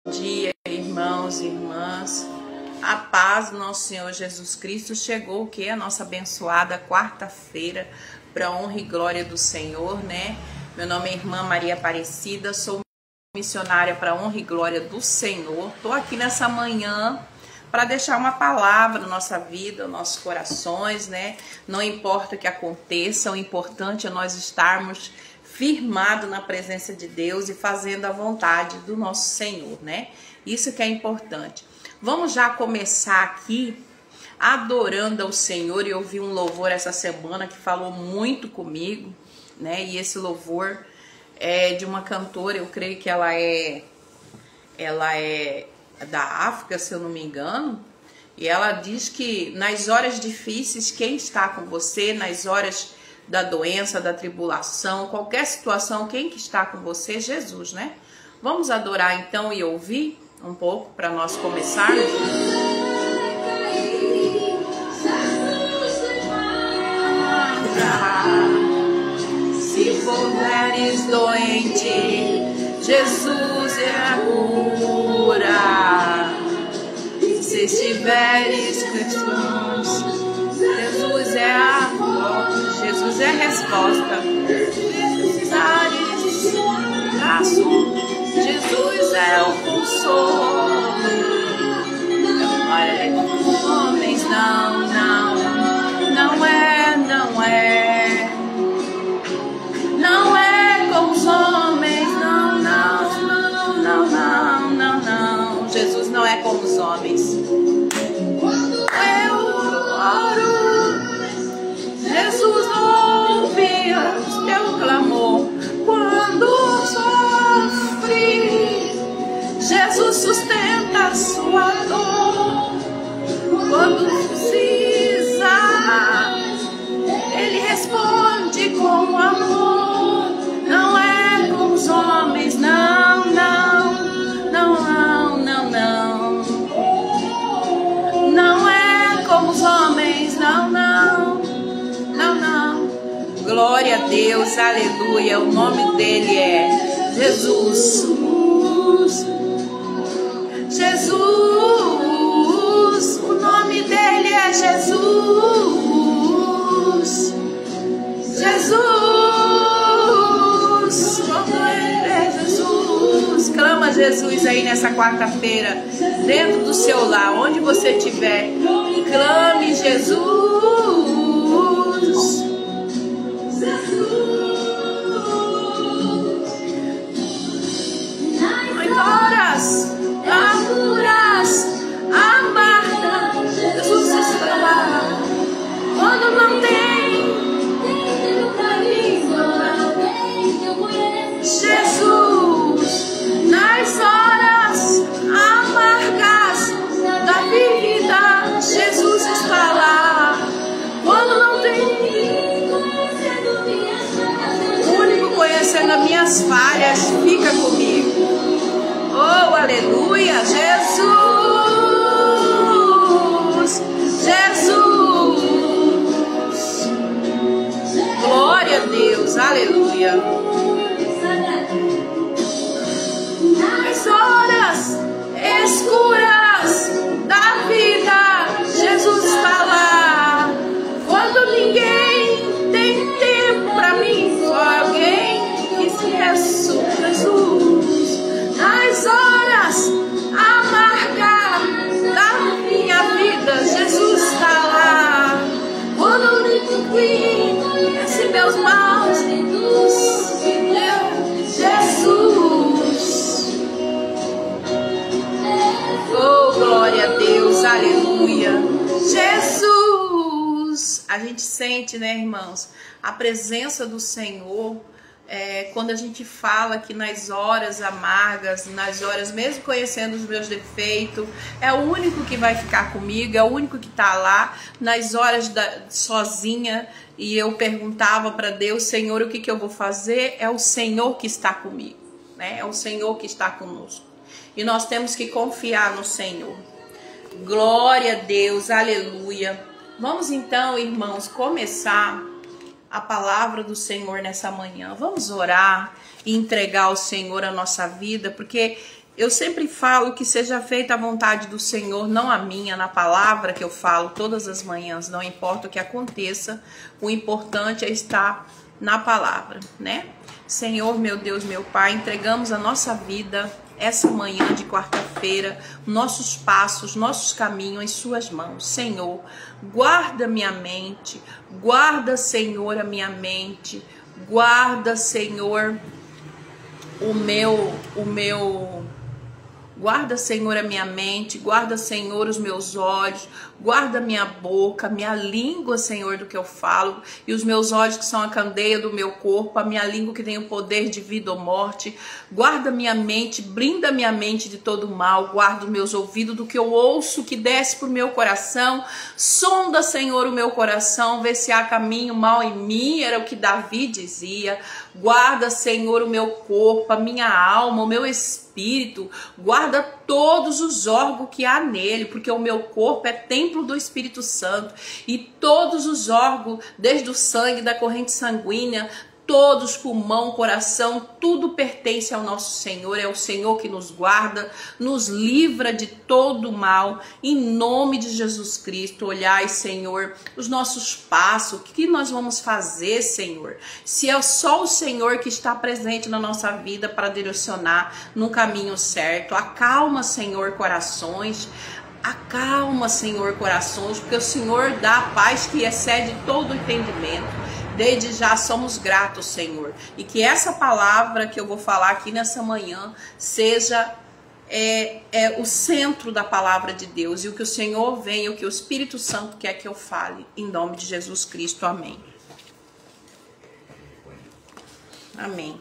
Bom dia, irmãos e irmãs. A paz do nosso Senhor Jesus Cristo. Chegou o que? A nossa abençoada quarta-feira, para a honra e glória do Senhor, né? Meu nome é Irmã Maria Aparecida, sou missionária para a honra e glória do Senhor. Estou aqui nessa manhã para deixar uma palavra na nossa vida, nos nossos corações, né? Não importa o que aconteça, o importante é nós estarmos firmado na presença de Deus e fazendo a vontade do nosso Senhor, né? Isso que é importante. Vamos já começar aqui adorando ao Senhor. Eu ouvi um louvor essa semana que falou muito comigo, né? E esse louvor é de uma cantora, eu creio que ela é da África, se eu não me engano. E ela diz que nas horas difíceis, quem está com você, nas horas da doença, da tribulação, qualquer situação, quem que está com você? Jesus, né? Vamos adorar então e ouvir um pouco para nós começarmos? Se forem doente, Jesus é a cura. Se estiveres cristãos, Jesus é a cura. Jesus é a resposta. Precisares braço, Jesus é o consolo. Olha, homens, não é como os homens, não. Jesus não é como os homens. Eu oro, Jesus ouve o teu clamor. Quando sofre, Jesus sustenta a sua dor. Quando precisa, Ele responde com amor. Não é como os homens, não. Não é como os homens, não. Glória a Deus, aleluia. O nome dele é Jesus. O nome dele é Jesus. Clama Jesus aí nessa quarta-feira, dentro do seu lar, onde você estiver. Clame Jesus. Horas amargas, amarga, Jesus está lá. Quando não tem caminho, Jesus, nas horas amargas da vida, Jesus está lá. Quando não tem, o único conhecendo as minhas falhas, fica comigo. Oh, aleluia, Jesus, glória a Deus, aleluia. Nas horas escuras da vida, Jesus está lá. Quando ninguém tem tempo para mim, só alguém que se ressuscita, Jesus. Nas horas amargas da minha vida, Jesus está lá. Quando eu me conhece meus maus, Jesus. Oh, glória a Deus, aleluia. Jesus. A gente sente, né, irmãos, a presença do Senhor. Quando a gente fala que nas horas amargas, nas horas, mesmo conhecendo os meus defeitos, é o único que vai ficar comigo, é o único que está lá, nas horas sozinha, e eu perguntava para Deus, Senhor, o que eu vou fazer? É o Senhor que está comigo, né? É o Senhor que está conosco, e nós temos que confiar no Senhor. Glória a Deus, aleluia. Vamos então, irmãos, começar a palavra do Senhor nessa manhã. Vamos orar e entregar ao Senhor a nossa vida, porque Eu sempre falo que seja feita a vontade do Senhor, não a minha, na palavra que eu falo todas as manhãs, não importa o que aconteça, o importante é estar na palavra, né? Senhor, meu Deus, meu Pai, entregamos a nossa vida essa manhã de quarta-feira, nossos passos, nossos caminhos em suas mãos. Senhor, guarda minha mente, guarda, Senhor, a minha mente, guarda, Senhor, guarda, Senhor, a minha mente, guarda, Senhor, os meus olhos, guarda minha boca, minha língua, Senhor, do que eu falo, e os meus olhos que são a candeia do meu corpo, a minha língua que tem o poder de vida ou morte. Guarda minha mente, blinda minha mente de todo mal, guarda os meus ouvidos do que eu ouço, que desce pro meu coração. Sonda, Senhor, o meu coração, vê se há caminho mal em mim, era o que Davi dizia. Guarda, Senhor, o meu corpo, a minha alma, o meu espírito, guarda todos os órgãos que há nele, porque o meu corpo é templo do Espírito Santo, e todos os órgãos, desde o sangue, da corrente sanguínea, todos, pulmão, coração, tudo pertence ao nosso Senhor. É o Senhor que nos guarda, nos livra de todo mal, em nome de Jesus Cristo. Olhai, Senhor, os nossos passos, o que nós vamos fazer, Senhor? Se é só o Senhor que está presente na nossa vida para direcionar no caminho certo. Acalma, Senhor, corações. Acalma, Senhor, corações, porque o Senhor dá a paz que excede todo o entendimento. Desde já somos gratos, Senhor. E que essa palavra que eu vou falar aqui nessa manhã seja o centro da palavra de Deus. E o que o Senhor vem, o que o Espírito Santo quer que eu fale. Em nome de Jesus Cristo. Amém. Amém.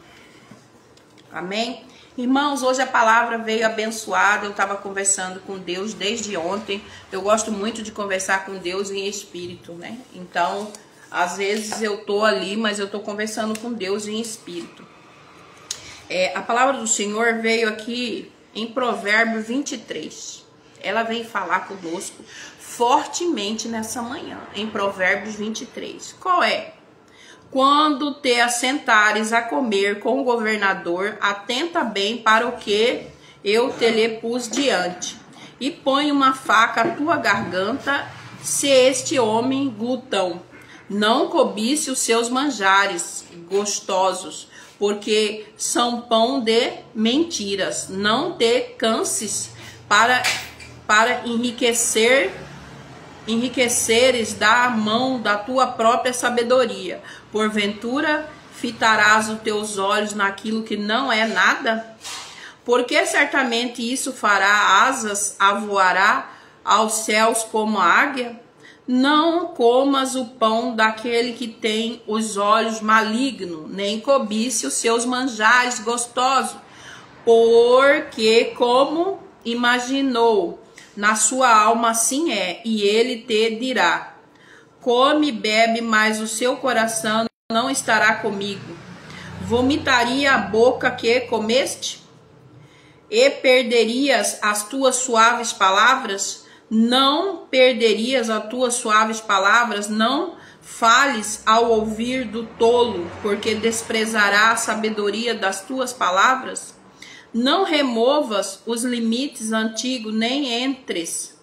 Amém. Irmãos, hoje a palavra veio abençoada. Eu estava conversando com Deus desde ontem. Eu gosto muito de conversar com Deus em espírito, né? Então, às vezes eu tô ali, mas eu tô conversando com Deus em espírito. A palavra do Senhor veio aqui em Provérbios 23. Ela vem falar conosco fortemente nessa manhã, em Provérbios 23. Qual é? Quando te assentares a comer com o governador, atenta bem para o que eu te lhe pus diante, e põe uma faca à tua garganta, se este homem glutão. Não cobice os seus manjares gostosos, porque são pão de mentiras. Não te canses para enriqueceres da mão da tua própria sabedoria. Porventura fitarás os teus olhos naquilo que não é nada? Porque certamente isso fará asas, voará aos céus como a águia? Não comas o pão daquele que tem os olhos malignos, nem cobice os seus manjares gostosos, porque como imaginou na sua alma, assim é, e ele te dirá: come e bebe, mas o seu coração não estará comigo. Vomitaria a boca que comeste? E perderias as tuas suaves palavras? Não perderias as tuas suaves palavras? Não fales ao ouvir do tolo, porque desprezará a sabedoria das tuas palavras. Não removas os limites antigos, nem entres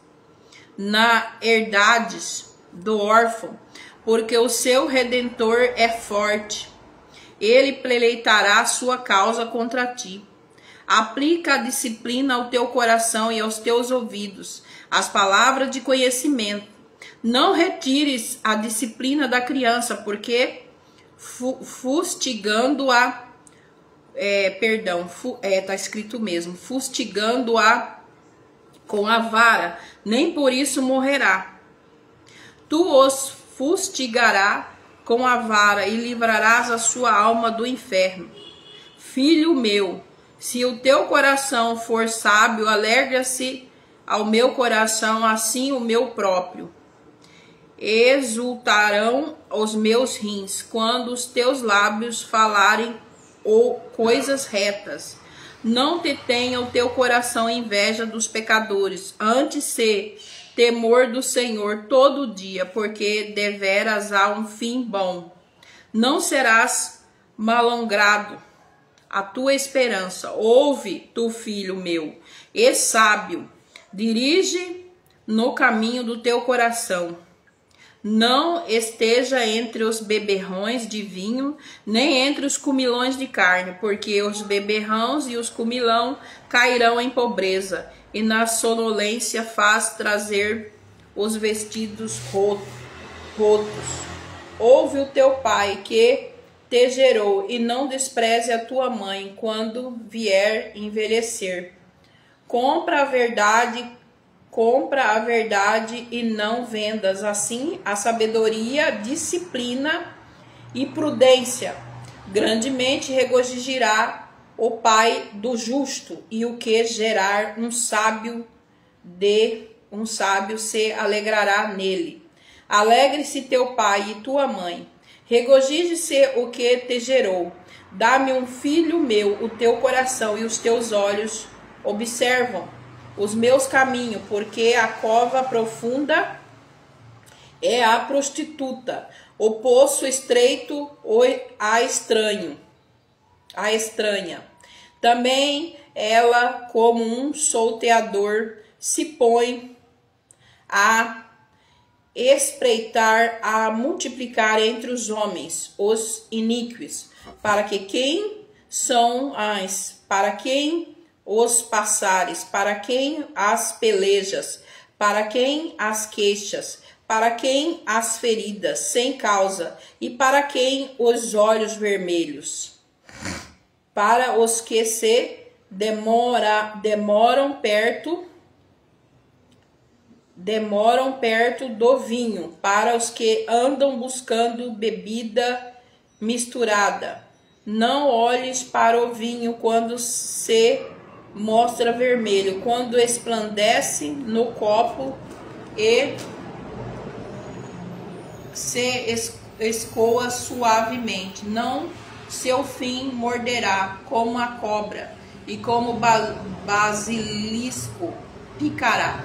na herdades do órfão, porque o seu Redentor é forte. Ele pleleitará a sua causa contra ti. Aplica a disciplina ao teu coração e aos teus ouvidos, as palavras de conhecimento. Não retires a disciplina da criança, porque fustigando-a, tá escrito mesmo, fustigando-a com a vara, nem por isso morrerá. Tu os fustigará com a vara e livrarás a sua alma do inferno. Filho meu, se o teu coração for sábio, alegra-se ao meu coração, assim o meu próprio. Exultarão os meus rins, quando os teus lábios falarem coisas retas. Não te tenha o teu coração inveja dos pecadores, antes se temor do Senhor todo dia, porque deveras há um fim bom. Não serás malogrado a tua esperança. Ouve, tu filho meu, e sábio, dirige no caminho do teu coração. Não esteja entre os beberrões de vinho, nem entre os comilões de carne, porque os beberrões e os comilão cairão em pobreza, e na sonolência faz trazer os vestidos rotos. Ouve o teu pai que te gerou, e não despreze a tua mãe quando vier envelhecer. Compra a verdade e não vendas. Assim, a sabedoria, disciplina e prudência. Grandemente regozijará o pai do justo, e o que gerar um sábio se alegrará nele. Alegre-se teu pai e tua mãe. Regozije-se o que te gerou. Dá-me um filho meu, o teu coração e os teus olhos observam os meus caminhos, porque a cova profunda é a prostituta, o poço estreito a estranha. Também ela, como um solteador, se põe a espreitar, a multiplicar entre os homens os iníquos, para quem os passares, para quem as pelejas, para quem as queixas, para quem as feridas sem causa, e para quem os olhos vermelhos, para os que se demoram perto do vinho, para os que andam buscando bebida misturada. Não olhes para o vinho quando se mostra vermelho, quando esplandece no copo e se escoa suavemente. Não, seu fim morderá como a cobra, e como basilisco picará.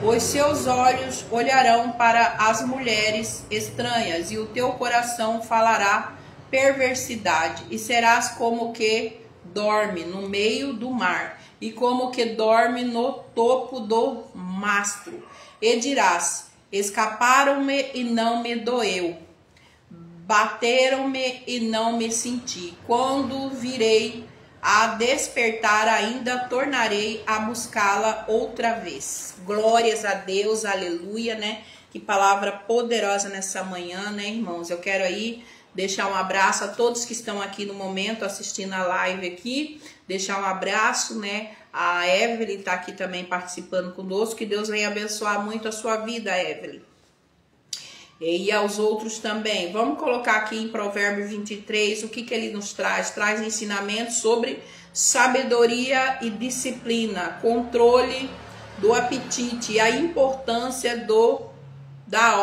Os seus olhos olharão para as mulheres estranhas, e o teu coração falará perversidade, e serás como que dorme no meio do mar, e como que dorme no topo do mastro. E dirás: escaparam-me e não me doeu, bateram-me e não me senti. Quando virei a despertar, ainda tornarei a buscá-la outra vez. Glórias a Deus, aleluia, né? Que palavra poderosa nessa manhã, né, irmãos? Eu quero aí deixar um abraço a todos que estão aqui no momento assistindo a live aqui. Deixar um abraço, né? A Evelyn está aqui também participando conosco. Que Deus venha abençoar muito a sua vida, Evelyn. E aos outros também. Vamos colocar aqui em Provérbios 23 o que ele nos traz. Traz ensinamentos sobre sabedoria e disciplina, controle do apetite e a importância da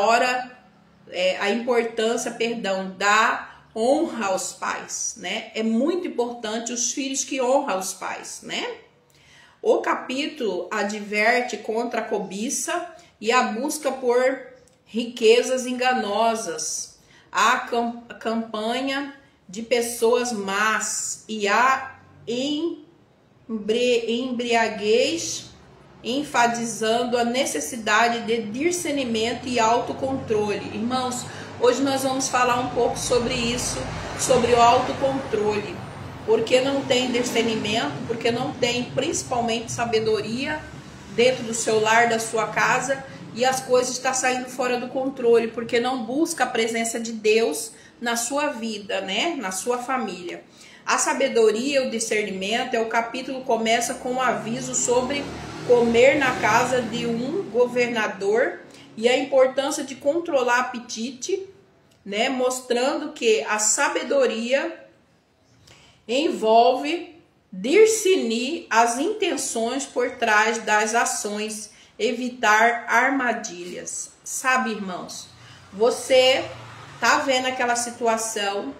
honra aos pais, né? É muito importante os filhos que honram os pais, né? O capítulo adverte contra a cobiça e a busca por riquezas enganosas, a campanha de pessoas más e a embriaguez, enfatizando a necessidade de discernimento e autocontrole. Irmãos, hoje nós vamos falar um pouco sobre isso, sobre o autocontrole. Porque não tem discernimento, porque não tem principalmente sabedoria dentro do seu lar, da sua casa, e as coisas estão saindo fora do controle, porque não busca a presença de Deus na sua vida, né? Na sua família. A sabedoria, o discernimento, o capítulo começa com um aviso sobre comer na casa de um governador e a importância de controlar o apetite, né? Mostrando que a sabedoria envolve discernir as intenções por trás das ações, evitar armadilhas. Sabe, irmãos, você tá vendo aquela situação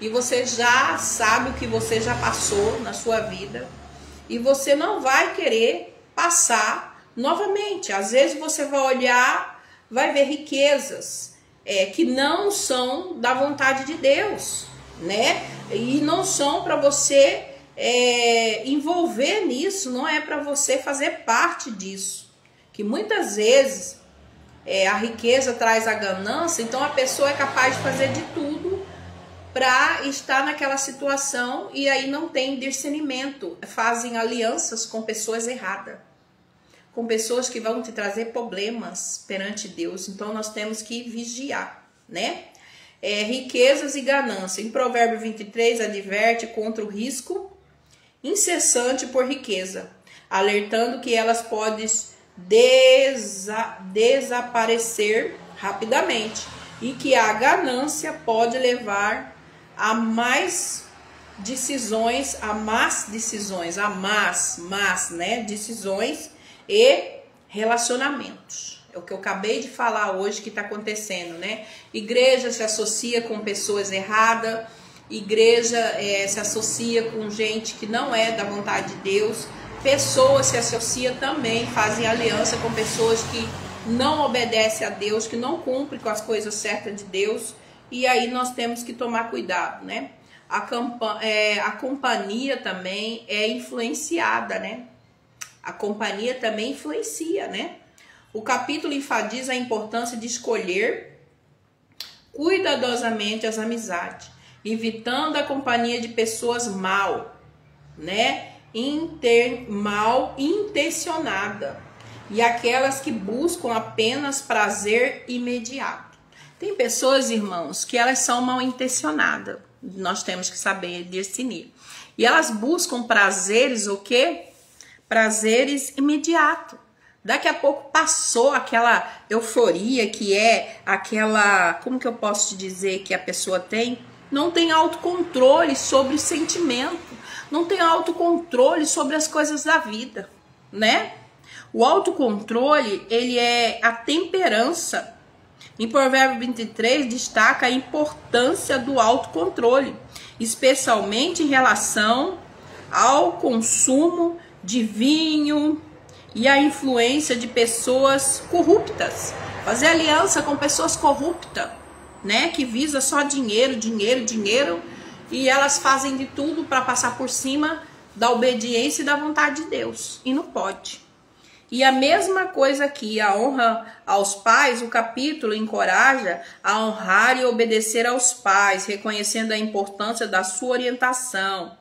e você já sabe o que você já passou na sua vida e você não vai querer passar novamente. Às vezes você vai olhar, vai ver riquezas que não são da vontade de Deus. né? E não são para você envolver nisso, não é para você fazer parte disso. Que muitas vezes a riqueza traz a ganância, então a pessoa é capaz de fazer de tudo para estar naquela situação e aí não tem discernimento, fazem alianças com pessoas erradas, com pessoas que vão te trazer problemas perante Deus. Então nós temos que vigiar, né? Riquezas e ganância. Em Provérbio 23 adverte contra o risco incessante por riqueza, alertando que elas podem desaparecer rapidamente e que a ganância pode levar a más decisões e relacionamentos. É o que eu acabei de falar hoje que está acontecendo, né? Igreja se associa com pessoas erradas, igreja se associa com gente que não é da vontade de Deus, pessoas se associam também, fazem aliança com pessoas que não obedecem a Deus, que não cumprem com as coisas certas de Deus, e aí nós temos que tomar cuidado, né? A companhia também é influenciada, né? A companhia também influencia, né? O capítulo enfatiza a importância de escolher cuidadosamente as amizades, evitando a companhia de pessoas mal intencionadas e aquelas que buscam apenas prazer imediato. Tem pessoas, irmãos, que elas são mal intencionadas. Nós temos que saber discernir. E elas buscam prazeres, o quê? Prazeres imediatos. Daqui a pouco passou aquela euforia que é aquela, como que eu posso te dizer que a pessoa tem? Não tem autocontrole sobre o sentimento, não tem autocontrole sobre as coisas da vida, né? O autocontrole, ele é a temperança. Em Provérbio 23 destaca a importância do autocontrole, especialmente em relação ao consumo de vinho e a influência de pessoas corruptas. Fazer aliança com pessoas corruptas, né? Que visa só dinheiro, dinheiro, dinheiro. E elas fazem de tudo para passar por cima da obediência e da vontade de Deus. E não pode. E a mesma coisa aqui, a honra aos pais, o capítulo encoraja a honrar e obedecer aos pais, reconhecendo a importância da sua orientação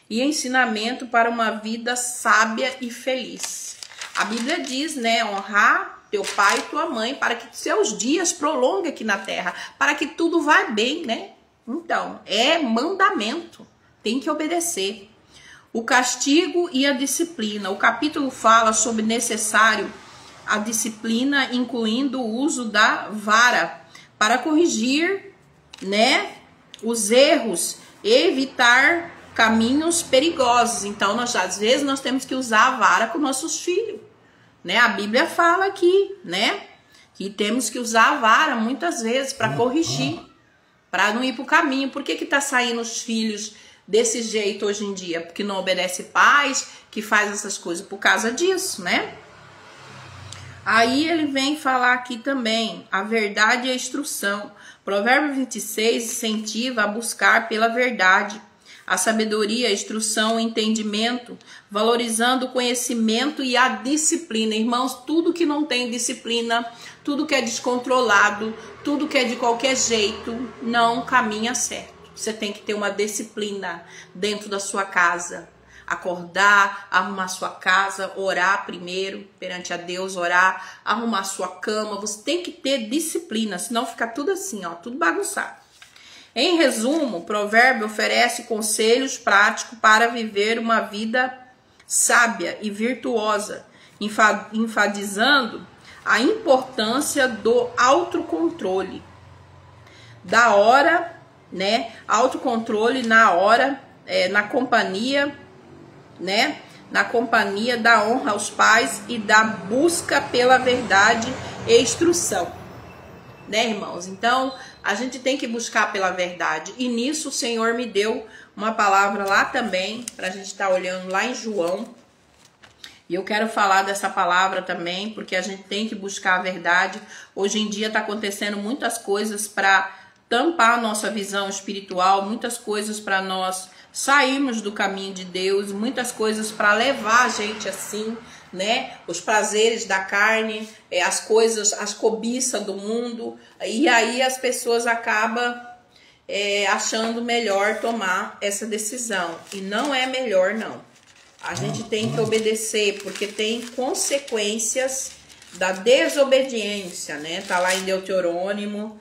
e ensinamento para uma vida sábia e feliz. A Bíblia diz, né, honrar teu pai e tua mãe para que seus dias prolonguem aqui na terra, para que tudo vá bem, né? Então, é mandamento, tem que obedecer. O castigo e a disciplina. O capítulo fala sobre necessário a disciplina, incluindo o uso da vara para corrigir, né, os erros e evitar caminhos perigosos. Então, às vezes nós temos que usar a vara com nossos filhos, né? A Bíblia fala aqui, né, que temos que usar a vara muitas vezes para corrigir, para não ir para o caminho. Por que tá saindo os filhos desse jeito hoje em dia? Porque não obedece pais, que faz essas coisas por causa disso, né? Aí ele vem falar aqui também, a verdade e a instrução. Provérbio 26 incentiva a buscar pela verdade, a sabedoria, a instrução, o entendimento, valorizando o conhecimento e a disciplina. Irmãos, tudo que não tem disciplina, tudo que é descontrolado, tudo que é de qualquer jeito, não caminha certo. Você tem que ter uma disciplina dentro da sua casa. Acordar, arrumar sua casa, orar primeiro perante a Deus, orar, arrumar sua cama. Você tem que ter disciplina, senão fica tudo assim, ó, tudo bagunçado. Em resumo, o provérbio oferece conselhos práticos para viver uma vida sábia e virtuosa, enfatizando a importância do autocontrole. Da hora, né? Autocontrole na hora, na companhia, né? Na companhia da honra aos pais e da busca pela verdade e instrução, né, irmãos? Então, a gente tem que buscar pela verdade. E nisso o Senhor me deu uma palavra lá também, para a gente estar olhando lá em João. E eu quero falar dessa palavra também, porque a gente tem que buscar a verdade. Hoje em dia está acontecendo muitas coisas para tampar a nossa visão espiritual, muitas coisas para nós sairmos do caminho de Deus, muitas coisas para levar a gente assim, né? Os prazeres da carne, as coisas, as cobiças do mundo, e aí as pessoas acabam achando melhor tomar essa decisão. E não é melhor, não. A gente tem que obedecer, porque tem consequências da desobediência, né? Tá lá em Deuteronômio,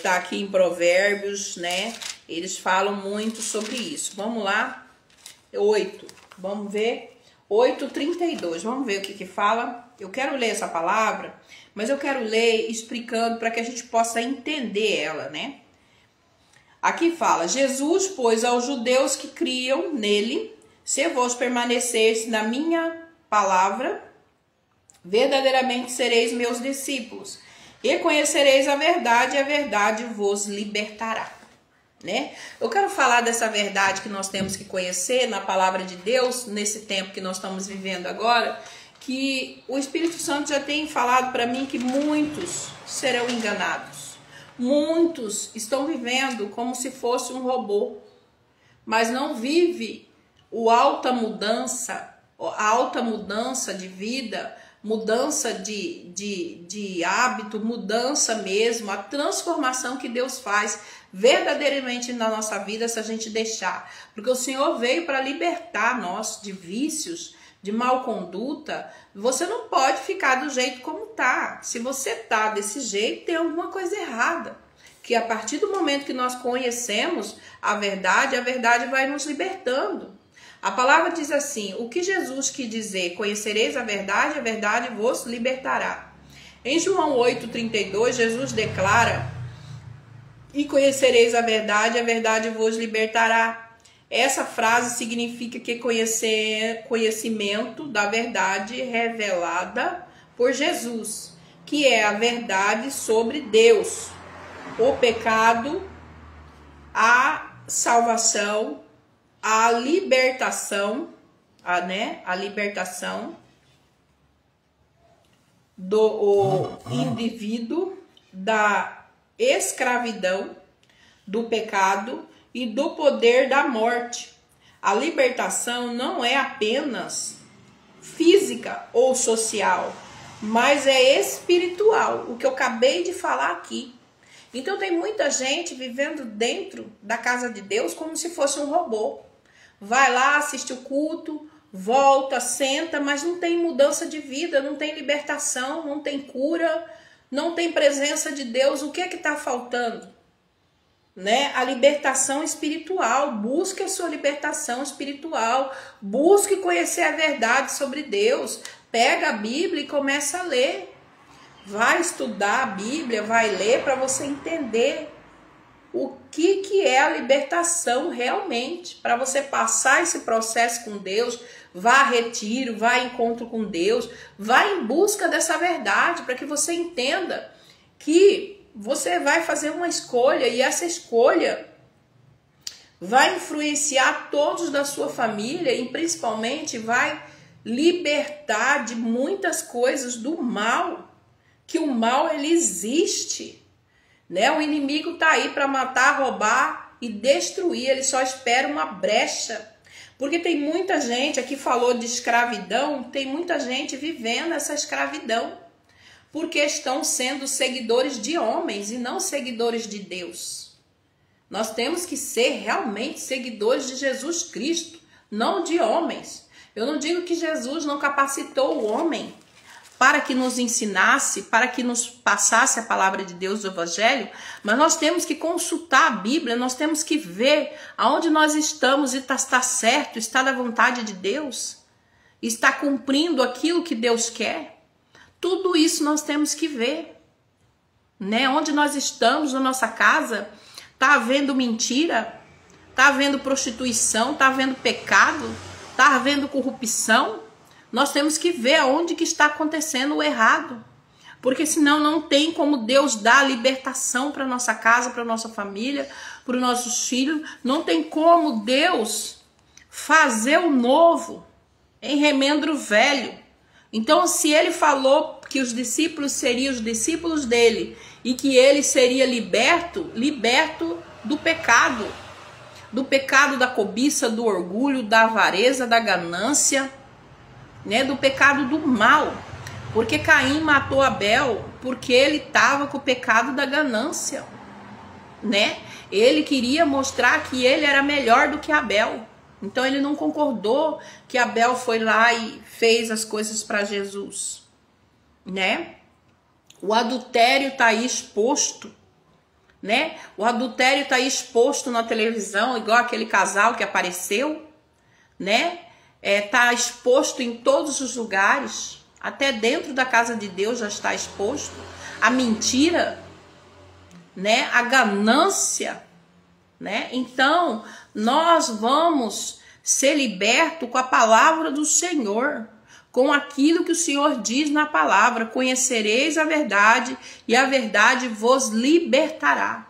tá aqui em Provérbios, né? Eles falam muito sobre isso. Vamos lá. 8. Vamos ver. 8:32. Vamos ver o que fala. Eu quero ler essa palavra, mas eu quero ler explicando para que a gente possa entender ela, né? Aqui fala: Jesus, pois, aos judeus que criam nele, se vós permanecerdes na minha palavra, verdadeiramente sereis meus discípulos, e conhecereis a verdade vos libertará. Né? Eu quero falar dessa verdade que nós temos que conhecer na palavra de Deus, nesse tempo que nós estamos vivendo agora, que o Espírito Santo já tem falado para mim que muitos serão enganados. Muitos estão vivendo como se fosse um robô, mas não vive a alta mudança de vida, mudança de hábito, mudança mesmo, a transformação que Deus faz verdadeiramente na nossa vida se a gente deixar. Porque o Senhor veio para libertar nós de vícios, de mal conduta. Você não pode ficar do jeito como tá. Se você tá desse jeito, tem alguma coisa errada. Que a partir do momento que nós conhecemos a verdade vai nos libertando. A palavra diz assim: o que Jesus quis dizer, conhecereis a verdade vos libertará. Em João 8:32, Jesus declara: e conhecereis a verdade vos libertará. Essa frase significa que conhecimento da verdade revelada por Jesus, que é a verdade sobre Deus, o pecado, a salvação, a libertação, a libertação do indivíduo da escravidão, do pecado e do poder da morte. A libertação não é apenas física ou social, mas é espiritual, o que eu acabei de falar aqui. Então tem muita gente vivendo dentro da casa de Deus como se fosse um robô. Vai lá, assiste o culto, volta, senta, mas não tem mudança de vida, não tem libertação, não tem cura, não tem presença de Deus. O que é que está faltando? Né? A libertação espiritual. Busque a sua libertação espiritual. Busque conhecer a verdade sobre Deus. Pega a Bíblia e começa a ler. Vai estudar a Bíblia, vai ler para você entender o que é a libertação realmente. Para você passar esse processo com Deus, vá a retiro, vá a encontro com Deus, vá em busca dessa verdade, para que você entenda que você vai fazer uma escolha e essa escolha vai influenciar todos da sua família e principalmente vai libertar de muitas coisas do mal, que o mal ele existe, né? O inimigo está aí para matar, roubar e destruir, ele só espera uma brecha. Porque tem muita gente, aqui falou de escravidão, tem muita gente vivendo essa escravidão, porque estão sendo seguidores de homens e não seguidores de Deus. Nós temos que ser realmente seguidores de Jesus Cristo, não de homens. Eu não digo que Jesus não capacitou o homem para que nos ensinasse, para que nos passasse a palavra de Deus do Evangelho, mas nós temos que consultar a Bíblia, nós temos que ver aonde nós estamos e está certo, está na vontade de Deus, está cumprindo aquilo que Deus quer. Tudo isso nós temos que ver, né? Onde nós estamos, na nossa casa, está havendo mentira, está havendo prostituição, está havendo pecado, está havendo corrupção. Nós temos que ver aonde que está acontecendo o errado, porque senão não tem como Deus dar libertação para nossa casa, para nossa família, para os nossos filhos. Não tem como Deus fazer o novo em remendro velho. Então, se ele falou que os discípulos seriam os discípulos dele e que ele seria liberto do pecado da cobiça, do orgulho, da avareza, da ganância, né, do pecado do mal. Porque Caim matou Abel porque ele estava com o pecado da ganância, né? Ele queria mostrar que ele era melhor do que Abel. Então ele não concordou que Abel foi lá e fez as coisas para Jesus, né? O adultério está aí exposto, né? O adultério está aí exposto na televisão, igual aquele casal que apareceu, né? Tá exposto em todos os lugares, até dentro da casa de Deus já está exposto. A mentira, né? A ganância, né? Então, nós vamos ser libertos com a palavra do Senhor, com aquilo que o Senhor diz na palavra. Conhecereis a verdade e a verdade vos libertará.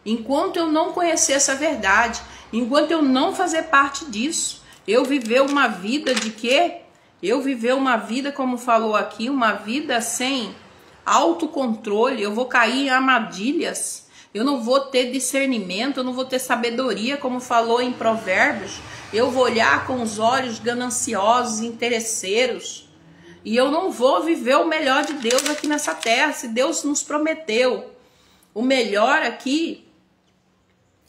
Enquanto eu não conhecer essa verdade, enquanto eu não fazer parte disso, eu viver uma vida de quê? Eu viver uma vida, como falou aqui, uma vida sem autocontrole. Eu vou cair em armadilhas. Eu não vou ter discernimento, eu não vou ter sabedoria, como falou em Provérbios. Eu vou olhar com os olhos gananciosos, interesseiros. E eu não vou viver o melhor de Deus aqui nessa terra. Se Deus nos prometeu o melhor aqui,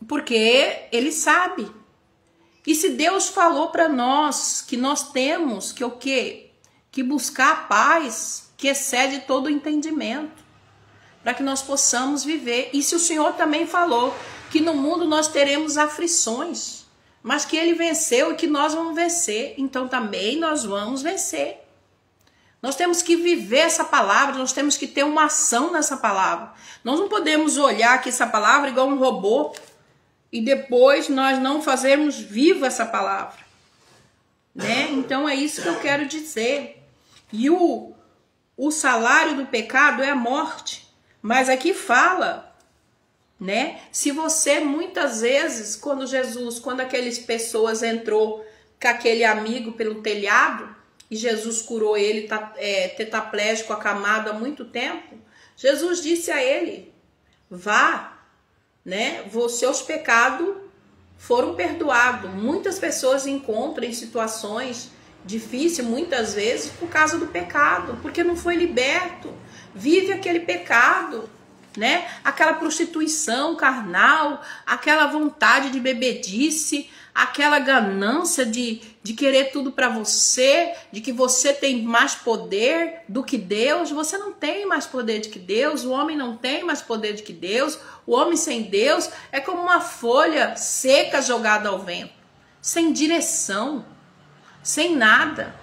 porque Ele sabe. E se Deus falou para nós que nós temos que o quê? Que buscar a paz que excede todo o entendimento, para que nós possamos viver. E se o Senhor também falou que no mundo nós teremos aflições, mas que Ele venceu e que nós vamos vencer, então também nós vamos vencer. Nós temos que viver essa palavra, nós temos que ter uma ação nessa palavra. Nós não podemos olhar aqui essa palavra igual um robô e depois nós não fazermos viva essa palavra, né? Então é isso que eu quero dizer. E o salário do pecado é a morte. Mas aqui fala, né? Se você muitas vezes, quando aquelas pessoas entrou com aquele amigo pelo telhado e Jesus curou ele, tetraplégico, acamado há muito tempo, Jesus disse a ele: vá, né? Seus pecados foram perdoados. Muitas pessoas encontram em situações difíceis, muitas vezes, por causa do pecado, porque não foi liberto. Vive aquele pecado, né? Aquela prostituição carnal, aquela vontade de bebedice, aquela ganância de querer tudo para você, de que você tem mais poder do que Deus. Você não tem mais poder do que Deus, o homem não tem mais poder do que Deus. O homem sem Deus é como uma folha seca jogada ao vento, sem direção, sem nada,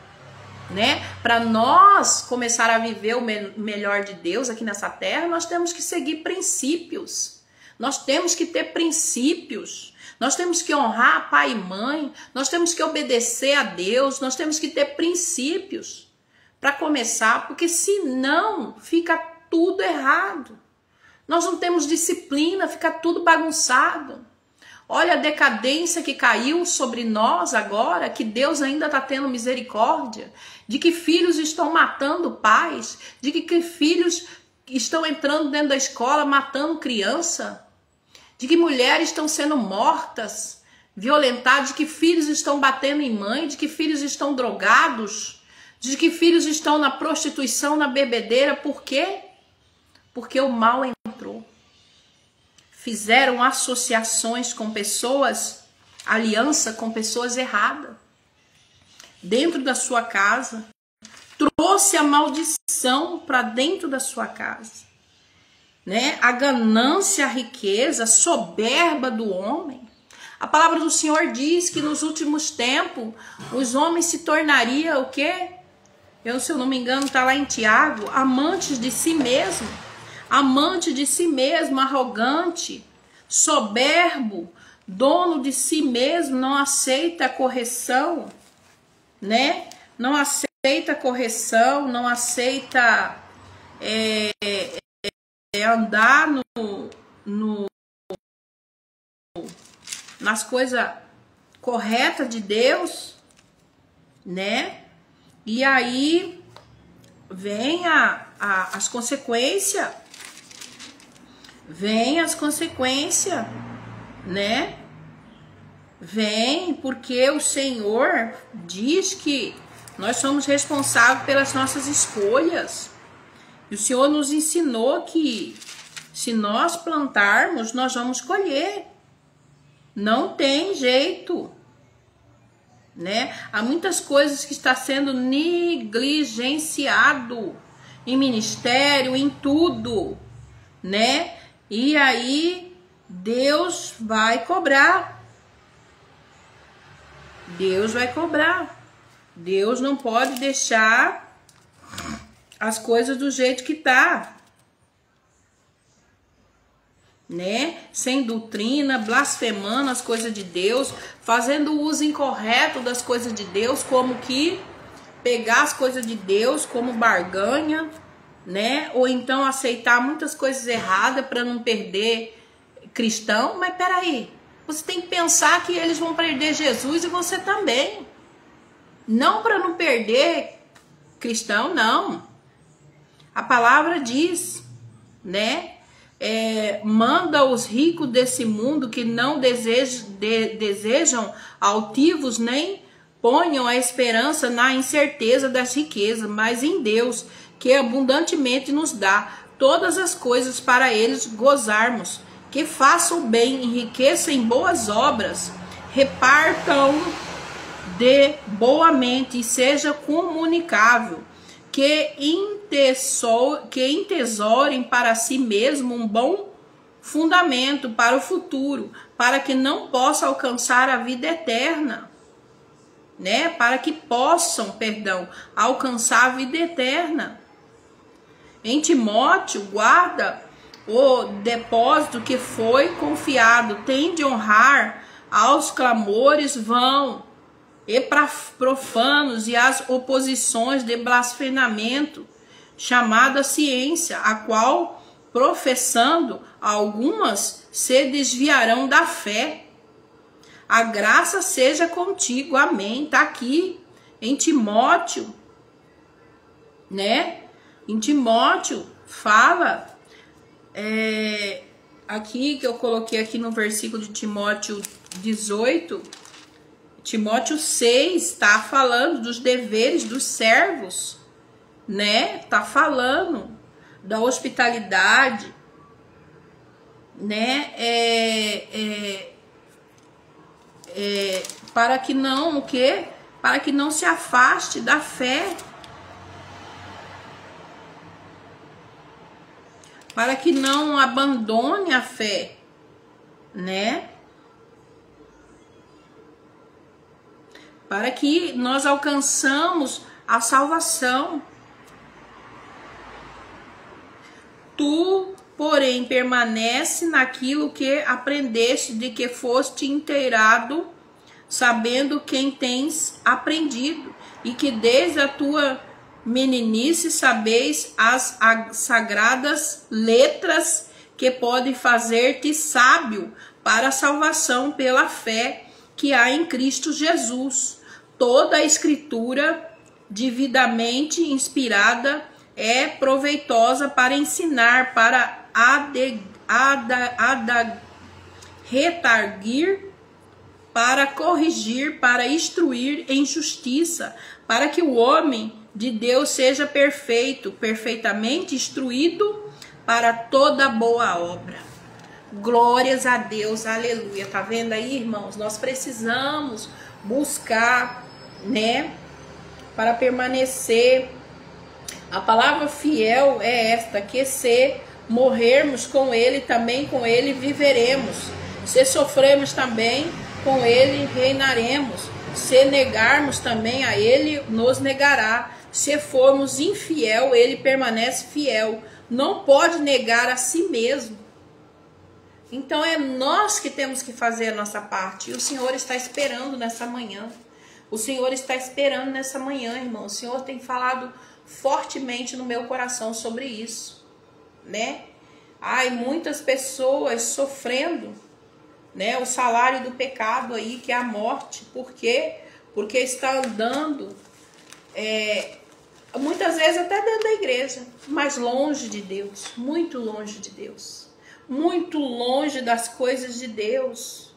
né? Para nós começar a viver o melhor de Deus aqui nessa terra, nós temos que seguir princípios. Nós temos que ter princípios. Nós temos que honrar pai e mãe. Nós temos que obedecer a Deus. Nós temos que ter princípios para começar, porque senão fica tudo errado. Nós não temos disciplina, fica tudo bagunçado. Olha a decadência que caiu sobre nós agora, que Deus ainda está tendo misericórdia, de que filhos estão matando pais, de que filhos estão entrando dentro da escola matando criança, de que mulheres estão sendo mortas, violentadas, de que filhos estão batendo em mãe, de que filhos estão drogados, de que filhos estão na prostituição, na bebedeira. Por quê? Porque o mal entrou. Fizeram associações com pessoas, aliança com pessoas erradas, dentro da sua casa, trouxe a maldição para dentro da sua casa, né? A ganância, a riqueza, a soberba do homem. A palavra do Senhor diz que nos últimos tempos os homens se tornariam o quê? Se eu não me engano, está lá em Tiago, amantes de si mesmo. Amante de si mesmo, arrogante, soberbo, dono de si mesmo, não aceita correção, né? Não aceita correção, não aceita andar nas coisas corretas de Deus, né? E aí vem as consequências. vem as consequências, né? Vem porque o Senhor diz que nós somos responsáveis pelas nossas escolhas. E o Senhor nos ensinou que se nós plantarmos, nós vamos colher. Não tem jeito, né? Há muitas coisas que está sendo negligenciado em ministério, em tudo, né? E aí Deus vai cobrar. Deus vai cobrar. Deus não pode deixar as coisas do jeito que tá, né? Sem doutrina, blasfemando as coisas de Deus, fazendo uso incorreto das coisas de Deus, como que pegar as coisas de Deus como barganha, né? Ou então aceitar muitas coisas erradas para não perder cristão. Mas peraí, você tem que pensar que eles vão perder Jesus e você também. Não para não perder cristão, não. A palavra diz, né? Manda os ricos desse mundo que não desejam altivos, nem ponham a esperança na incerteza das riquezas, mas em Deus, que abundantemente nos dá todas as coisas para eles gozarmos. Que façam o bem, enriqueçam em boas obras, repartam de boamente e seja comunicável, que entesorem para si mesmo um bom fundamento para o futuro, para que não possam alcançar a vida eterna, né? Para que possam, alcançar a vida eterna. Em Timóteo, guarda o depósito que foi confiado, tem de honrar aos clamores vão e profanos e as oposições de blasfemamento, chamada ciência, a qual, professando, algumas se desviarão da fé. A graça seja contigo, amém. Tá aqui em Timóteo, né? Em Timóteo fala, aqui que eu coloquei aqui no versículo de Timóteo 18, Timóteo 6 está falando dos deveres dos servos, né? Tá falando da hospitalidade, né? Para que não o quê? Para que não se afaste da fé. Para que não abandone a fé, né? Para que nós alcançamos a salvação. Tu, porém, permanece naquilo que aprendeste, de que foste inteirado, sabendo quem tens aprendido, e que desde a tua meninice sabeis as sagradas letras que podem fazer-te sábio para a salvação pela fé que há em Cristo Jesus. Toda a escritura devidamente inspirada é proveitosa para ensinar, para redarguir, para corrigir, para instruir em justiça, para que o homem de Deus seja perfeito, perfeitamente instruído para toda boa obra. Glórias a Deus, aleluia. Tá vendo aí, irmãos? Nós precisamos buscar, né, para permanecer. A palavra fiel é esta, que se morrermos com ele, também com ele viveremos. Se sofrermos também, com ele reinaremos. Se negarmos também a ele, nos negará. Se formos infiel, ele permanece fiel. Não pode negar a si mesmo. Então é nós que temos que fazer a nossa parte. E o Senhor está esperando nessa manhã. O Senhor está esperando nessa manhã, irmão. O Senhor tem falado fortemente no meu coração sobre isso, né? Ai, muitas pessoas sofrendo, né? O salário do pecado aí, que é a morte. Por quê? Porque está andando, muitas vezes até dentro da igreja, mas longe de Deus, muito longe de Deus. muito longe das coisas de Deus,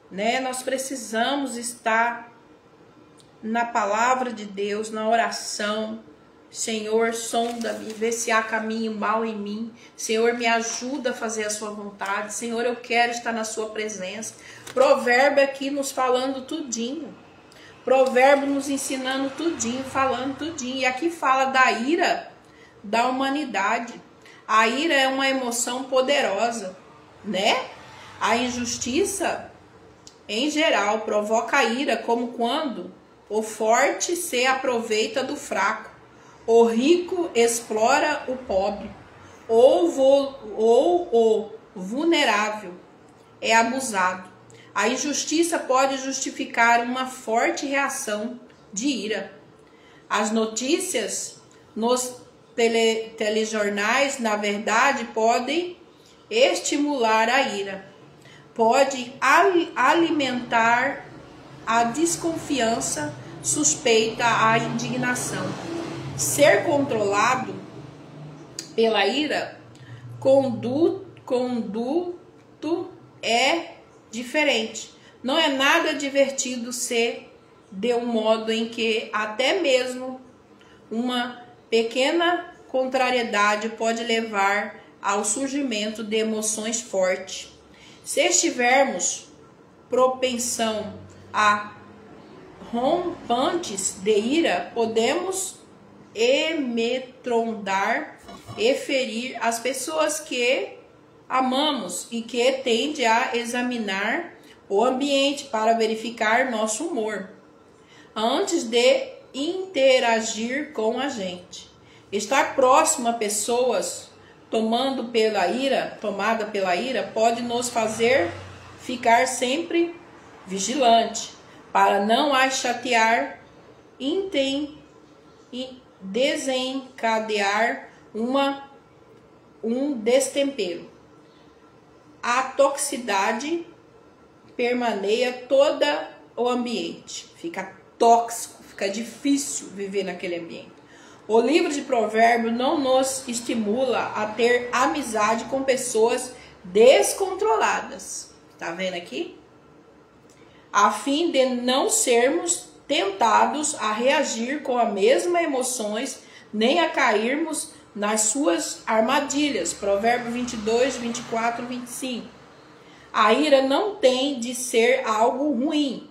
né? Nós precisamos estar na palavra de Deus, na oração. Senhor, sonda-me, vê se há caminho mal em mim. Senhor, me ajuda a fazer a sua vontade. Senhor, eu quero estar na sua presença. Provérbio aqui nos falando tudinho. Provérbio nos ensinando tudinho, falando tudinho. E aqui fala da ira da humanidade. A ira é uma emoção poderosa, né? A injustiça, em geral, provoca ira, como quando o forte se aproveita do fraco. O rico explora o pobre, ou o vulnerável é abusado. A injustiça pode justificar uma forte reação de ira. As notícias nos telejornais, na verdade, podem estimular a ira. Pode alimentar a desconfiança, suspeita, a indignação. Ser controlado pela ira, conduto é diferente. Não é nada divertido ser de um modo em que até mesmo uma pequena contrariedade pode levar ao surgimento de emoções fortes. Se estivermos propensão a rompantes de ira, podemos amedrontar e ferir as pessoas que amamos e que tende a examinar o ambiente para verificar nosso humor antes de interagir com a gente. Estar próximo a pessoas tomada pela ira pode nos fazer ficar sempre vigilante para não as chatear e desencadear um destempero. A toxicidade permeia todo o ambiente. Fica tóxico, fica difícil viver naquele ambiente. O livro de Provérbios não nos estimula a ter amizade com pessoas descontroladas. Tá vendo aqui? A fim de não sermos tentados a reagir com as mesmas emoções, nem a cairmos nas suas armadilhas. Provérbios 22, 24, 25. A ira não tem de ser algo ruim.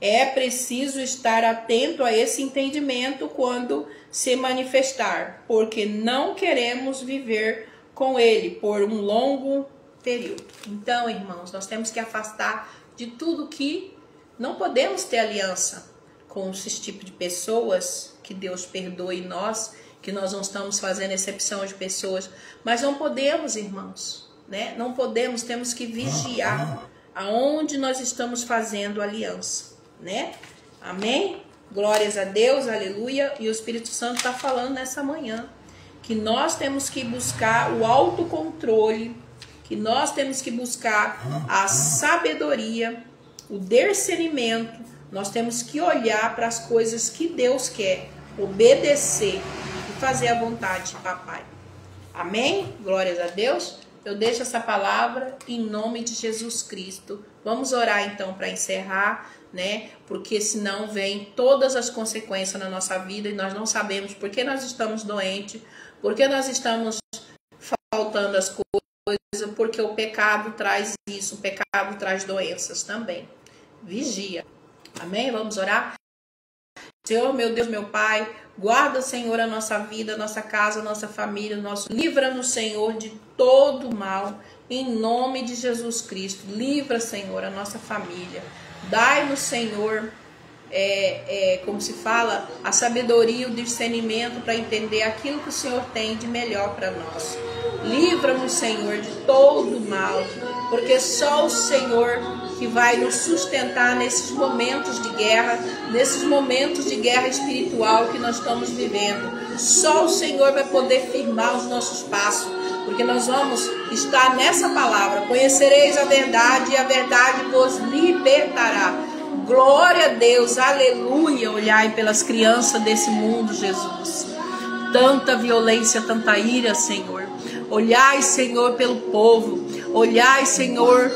É preciso estar atento a esse entendimento quando se manifestar, porque não queremos viver com ele por um longo período. Então, irmãos, nós temos que afastar de tudo que não podemos ter aliança com esse tipo de pessoas, que Deus perdoe nós, que nós não estamos fazendo exceção de pessoas, mas não podemos, irmãos, né? Não podemos, temos que vigiar aonde nós estamos fazendo aliança, né? Amém? Glórias a Deus, aleluia. E o Espírito Santo está falando nessa manhã que nós temos que buscar o autocontrole, que nós temos que buscar a sabedoria, o discernimento. Nós temos que olhar para as coisas que Deus quer, obedecer e fazer a vontade de papai. Amém? Glórias a Deus. Eu deixo essa palavra em nome de Jesus Cristo. Vamos orar então para encerrar, né? Porque senão vem todas as consequências na nossa vida e nós não sabemos por que nós estamos doentes, por que nós estamos faltando as coisas, porque o pecado traz isso, o pecado traz doenças também. Vigia. Amém? Vamos orar? Senhor, meu Deus, meu Pai, guarda, Senhor, a nossa vida, a nossa casa, a nossa família, livra-nos, Senhor, de todo mal, em nome de Jesus Cristo. Livra, Senhor, a nossa família. Dai-nos, Senhor, como se fala, a sabedoria e o discernimento para entender aquilo que o Senhor tem de melhor para nós. Livra-nos, Senhor, de todo mal, porque só o Senhor que vai nos sustentar nesses momentos de guerra espiritual que nós estamos vivendo. Só o Senhor vai poder firmar os nossos passos, porque nós vamos estar nessa palavra. Conhecereis a verdade e a verdade vos libertará. Glória a Deus, aleluia. Olhai pelas crianças desse mundo, Jesus. Tanta violência, tanta ira, Senhor. Olhai, Senhor, pelo povo. Olhai, Senhor,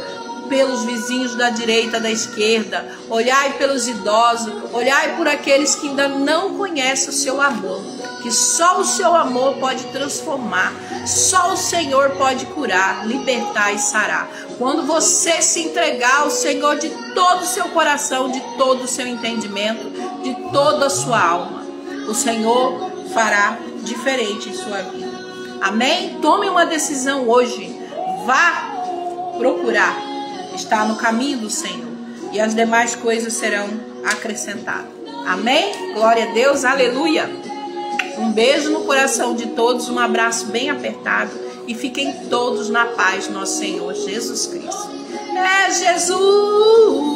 pelos vizinhos da direita, da esquerda. Olhai pelos idosos. Olhai por aqueles que ainda não conhecem o seu amor. Que só o seu amor pode transformar. Só o Senhor pode curar, libertar e sarar. Quando você se entregar ao Senhor de todo o seu coração, de todo o seu entendimento, de toda a sua alma, o Senhor fará diferente em sua vida. Amém? Tome uma decisão hoje. Vá procurar estar no caminho do Senhor. E as demais coisas serão acrescentadas. Amém? Glória a Deus. Aleluia. Um beijo no coração de todos. Um abraço bem apertado. E fiquem todos na paz, nosso Senhor Jesus Cristo. É Jesus.